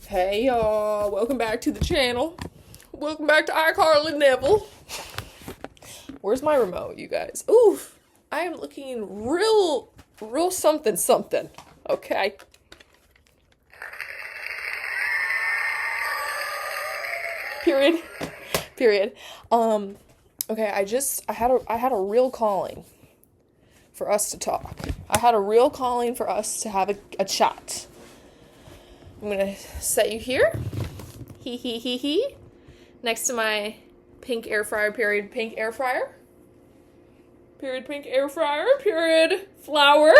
Hey y'all, welcome back to the channel. Welcome back to iCarly Neville. Where's my remote, you guys? Oof, I am looking real something something. Okay. Period. Period. Okay, I had a real calling for us to talk. I had a real calling for us to have a chat. I'm gonna set you here. He. Next to my pink air fryer, period, pink air fryer. Period, pink air fryer, period, flour.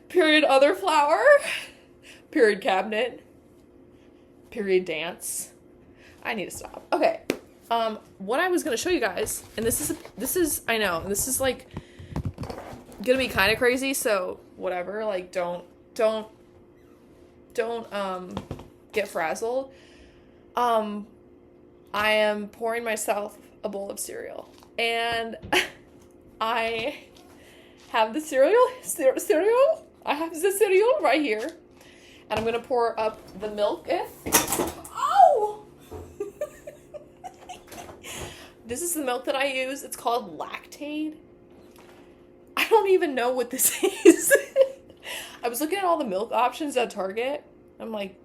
Period, other flour. Period, cabinet. Period, dance. I need to stop. Okay. What I was gonna show you guys, and this is I know, this is like gonna be kind of crazy, so whatever, like don't get frazzled. I am pouring myself a bowl of cereal, and I have the cereal. I have the cereal right here, and I'm gonna pour up the milk. Oh! This is the milk that I use. It's called Lactaid. I don't even know what this is. I was looking at all the milk options at Target. I'm like,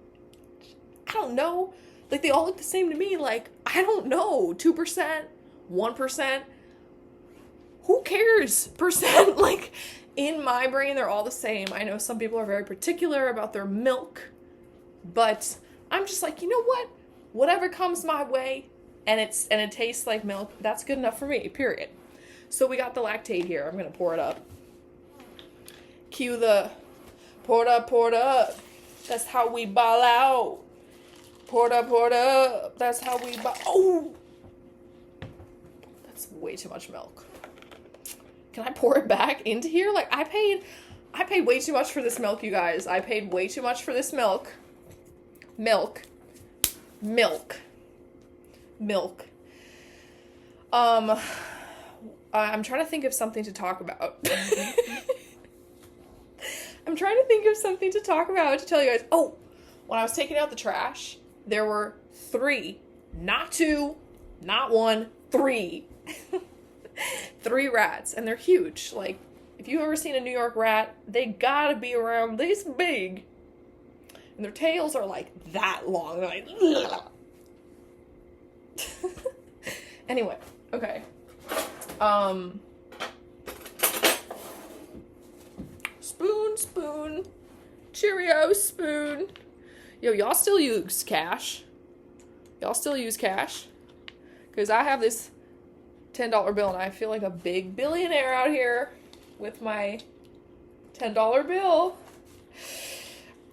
I don't know. Like, they all look the same to me. Like, I don't know. 2%, 1%. Who cares? Percent. Like, in my brain, they're all the same. I know some people are very particular about their milk. But I'm just like, you know what? Whatever comes my way and it tastes like milk, that's good enough for me, period. So we got the Lactaid here. I'm going to pour it up. Cue the pour it up. That's how we ball out. Pour it up. That's how we ball. Oh! That's way too much milk. Can I pour it back into here? Like, I paid way too much for this milk, you guys. I paid way too much for this milk. Milk. I'm trying to think of something to talk about. I'm trying to think of something to talk about to tell you guys. Oh, when I was taking out the trash, there were 3, not 2, not 1, 3. 3 rats, and they're huge. Like, if you've ever seen a New York rat, they gotta be around this big. And their tails are like that long. They're like, anyway, okay. Spoon. Cheerios spoon. Yo, y'all still use cash? Because I have this $10 bill, and I feel like a big billionaire out here with my $10 bill.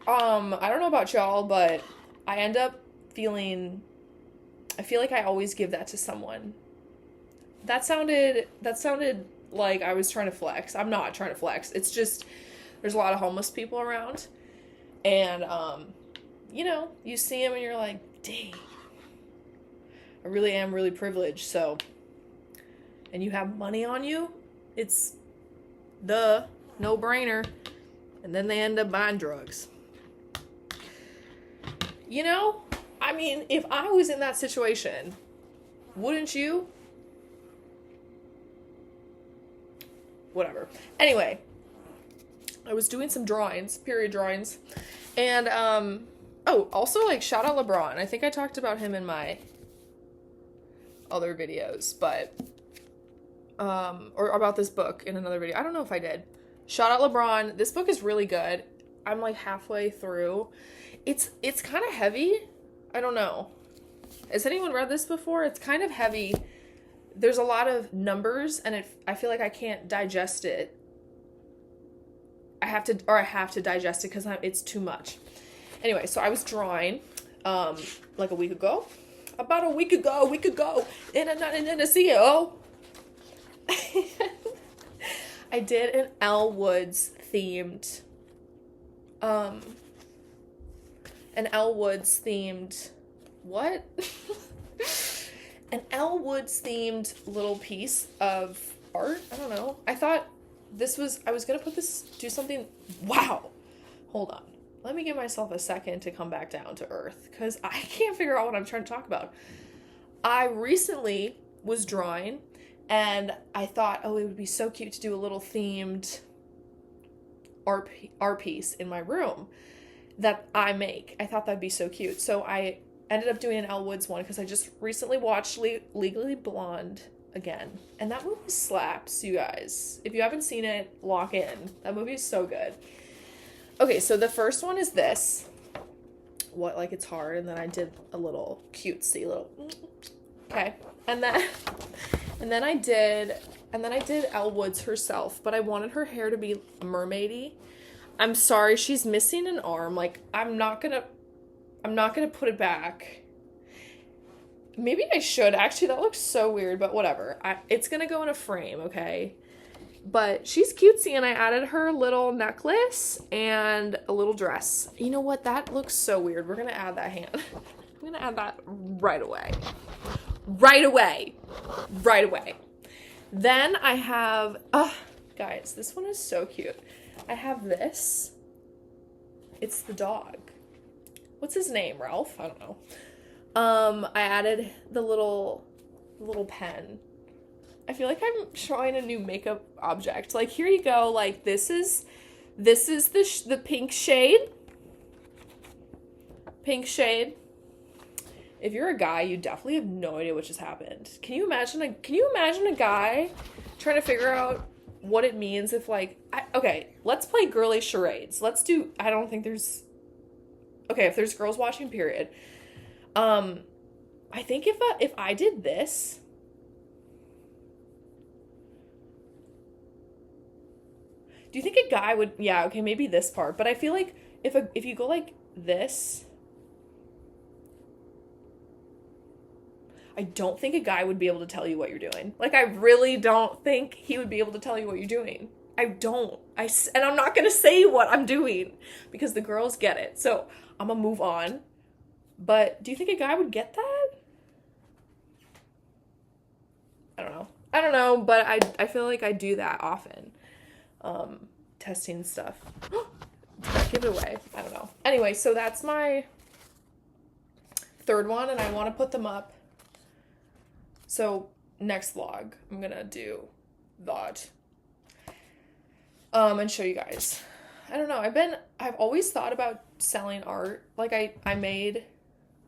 I don't know about y'all, but I end up I feel like I always give that to someone. That sounded like I was trying to flex. I'm not trying to flex. It's just, there's a lot of homeless people around, and, you see them and you're like, dang, I really am really privileged, so, and you have money on you, it's the no-brainer, and then they end up buying drugs. I mean, if I was in that situation, wouldn't you? Whatever. Anyway, I was doing some drawings, period drawings, and, also, like, shout out LeBron. I think I talked about him in my other videos, but, or about this book in another video. I don't know if I did. Shout out LeBron. This book is really good. I'm, like, halfway through. It's kind of heavy. I don't know. Has anyone read this before? It's kind of heavy. There's a lot of numbers, and I feel like I can't digest it. I have to digest it because it's too much. Anyway, so I was drawing, like a week ago. About a week ago, in a CEO. I did an Elle Woods themed, what? An Elle Woods themed little piece of art. I don't know. I thought I was gonna do something. Wow. Hold on. let me give myself a second to come back down to earth because I can't figure out what I'm trying to talk about. I recently was drawing and I thought, oh, it would be so cute to do a little themed art piece in my room that I make. I thought that'd be so cute. So I ended up doing an Elle Woods one because I just recently watched Legally Blonde again. And that movie slaps, you guys. If you haven't seen it, lock in. That movie is so good. Okay, so the first one is this. What, like it's hard, and then I did a little cutesy little, okay. And then I did Elle Woods herself, but I wanted her hair to be mermaidy. I'm sorry, she's missing an arm. Like, I'm not gonna put it back. Maybe I should. Actually, that looks so weird, but whatever. It's gonna go in a frame, okay? But she's cutesy, and I added her little necklace and a little dress. You know what? That looks so weird. We're gonna add that hand. I'm gonna add that right away. Right away. Right away. Then I have, guys, this one is so cute. I have this. It's the dog. What's his name? Ralph? I don't know. I added the little pen. I feel like I'm showing a new makeup object. Like, here you go. Like, this is the pink shade. Pink shade. If you're a guy, you definitely have no idea what just happened. Can you imagine a guy trying to figure out what it means if, like, okay, let's play girly charades. Let's do, I don't think there's, okay, if there's girls watching, period. I think if I did this, do you think a guy would, yeah, okay, maybe this part, but I feel like if you go like this, I don't think a guy would be able to tell you what you're doing. Like, I really don't think he would be able to tell you what you're doing. I don't. And I'm not going to say what I'm doing because the girls get it. So I'm going to move on. But do you think a guy would get that? I don't know, but I feel like I do that often. Testing stuff. Give it away. I don't know. Anyway, so that's my third one, and I want to put them up. So next vlog, I'm gonna do that. And show you guys. I don't know. I've always thought about selling art. Like I made,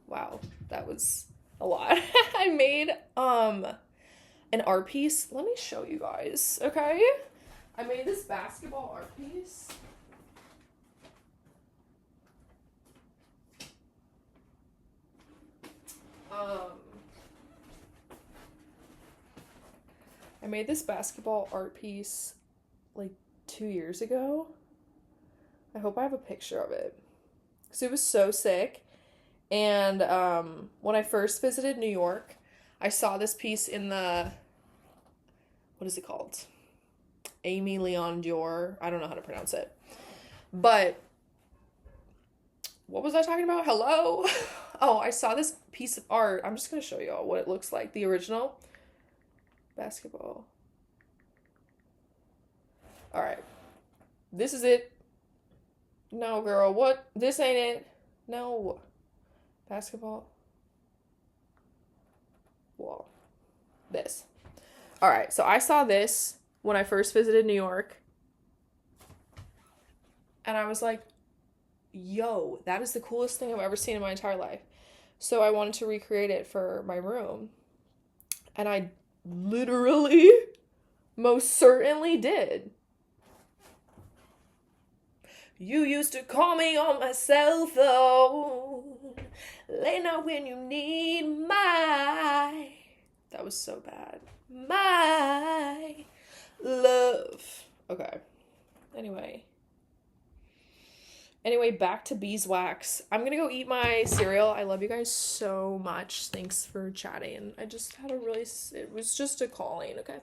wow, that was a lot. I made an art piece. Let me show you guys, okay? I made this basketball art piece. I made this basketball art piece like 2 years ago. I hope I have a picture of it because it was so sick. And when I first visited New York, I saw this piece in the, what is it called? Aimé Leon Dore. I don't know how to pronounce it. But what was I talking about? Hello? Oh, I saw this piece of art. I'm just going to show you all what it looks like. The original basketball. All right. This is it. No, girl. What? This ain't it. No. Basketball. Wall. This. All right. So I saw this when I first visited New York. And I was like, yo, that is the coolest thing I've ever seen in my entire life. So I wanted to recreate it for my room. And I literally, most certainly did. You used to call me on my cell phone, late night when you need my, that was so bad, my love. Okay. Anyway, back to beeswax. I'm gonna go eat my cereal. I love you guys so much. Thanks for chatting. I just had it was just a calling, okay?